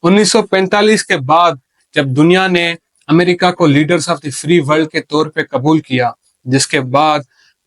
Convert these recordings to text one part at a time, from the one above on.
1945 के बाद जब दुनिया ने अमेरिका को leaders of the free world के तौर पे कबूल किया, जिसके बाद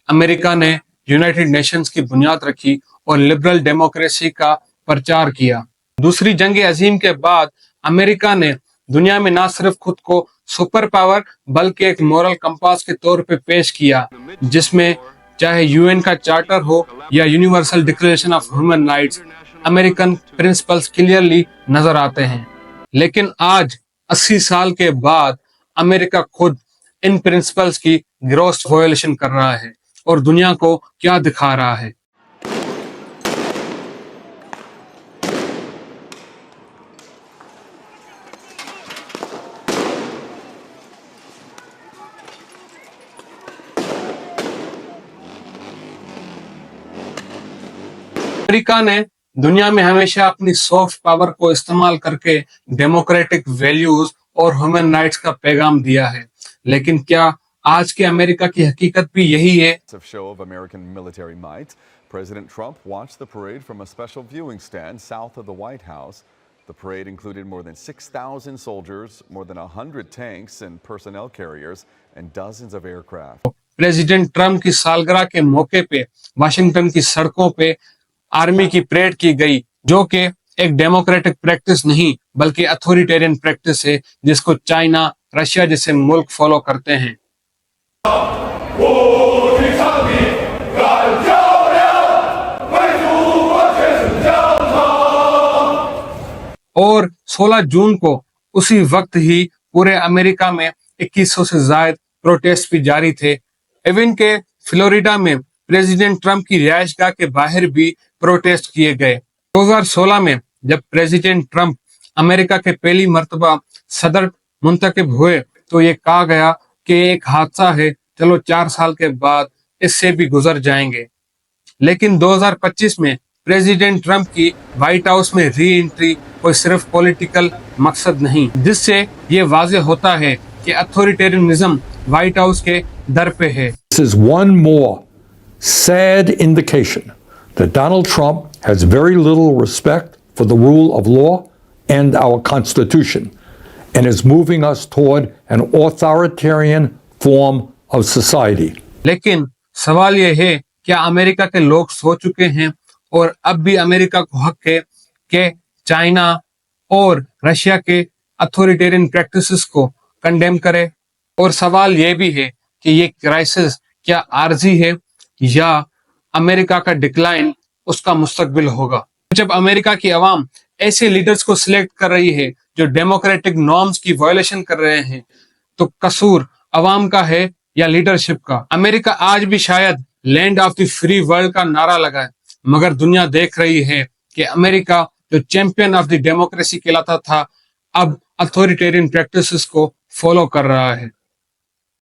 अमेरिका ने यूनाइटेड नेशंस की बुनियाद रखी और लिबरल डेमोक्रेसी का प्रचार किया। दूसरी जंग अजीम के बाद अमेरिका ने दुनिया में ना सिर्फ खुद को सुपर पावर बल्कि एक मॉरल कंपास के तौर पे पेश किया, जिसमें चाहे यूएन का चार्टर हो या universal declaration of human rights, American principles clearly नजर आते हैं। लेकिन आज 80 साल के बाद अमेरिका खुद इन प्रिंसिपल्स की ग्रॉस वायोलेशन कर रहा है और दुनिया को क्या दिखा रहा है। अमेरिका ने दुनिया में हमेशा अपनी सॉफ्ट पावर को इस्तेमाल करके डेमोक्रेटिक वैल्यूज और ह्यूमन राइट्स का पैगाम दिया है, लेकिन क्या आज के अमेरिका की हकीकत भी यही है? Show of American military might. President Trump watched the parade from a special viewing stand south of the White House. The parade included more than 6,000 soldiers, more than 100 tanks and personnel carriers, and dozens of aircraft. President Trump की सालगिरह के मौके पे Washington की सड़कों पे army की parade की गई, जो कि एक डेमोक्रेटिक प्रैक्टिस नहीं बल्कि अथॉरिटेरियन प्रैक्टिस है, जिसको चाइना, रशिया जैसे मुल्क फॉलो करते हैं। और 16 जून को उसी वक्त ही पूरे अमेरिका में 2100 से ज्यादा प्रोटेस्ट भी जारी थे। इवन के फ्लोरिडा में प्रेसिडेंट ट्रम्प की रिहायशगाह के बाहर भी प्रोटेस्ट किए गए। 2016 में जब प्रेसिडेंट ट्रम्प अमेरिका के पहली मर्तबा सदर मुंतखब हुए तो ये कहा गया कि एक हादसा है, चलो 4 साल के बाद इससे भी गुजर जाएंगे। लेकिन 2025 में प्रेसिडेंट ट्रम्प की व्हाइट हाउस में री एंट्री कोई सिर्फ पॉलिटिकल मकसद नहीं, जिससे ये वाज़ेह होता है कि अथॉरिटेरियनिज्म व्हाइट हाउस के दर पे है। This is one more sad indication that Donald Trump has very little respect for the rule of law and our Constitution and is moving us toward an authoritarian form of society. लेकिन सवाल यह है, क्या America के लोग सो चुके हैं और अब भी अमेरिका को हक है कि चाइना और रशिया के अथॉरिटेरियन प्रैक्टिसेस को कंडेम करे? और सवाल यह भी है कि ये क्राइसिस क्या आर्जी है या अमेरिका का डिक्लाइन उसका मुस्तकबिल होगा? जब अमेरिका की आवाम ऐसे लीडर्स को सिलेक्ट कर रही है जो डेमोक्रेटिक नॉर्म्स की वायोलेशन कर रहे हैं, तो कसूर अवाम का है या लीडरशिप का? अमेरिका आज भी शायद land of the free world का नारा लगाए, मगर दुनिया देख रही है कि अमेरिका जो चैंपियन ऑफ द डेमोक्रेसी कहलाता था, अब अथॉरिटेरियन प्रैक्टिसेस को फॉलो कर रहा है।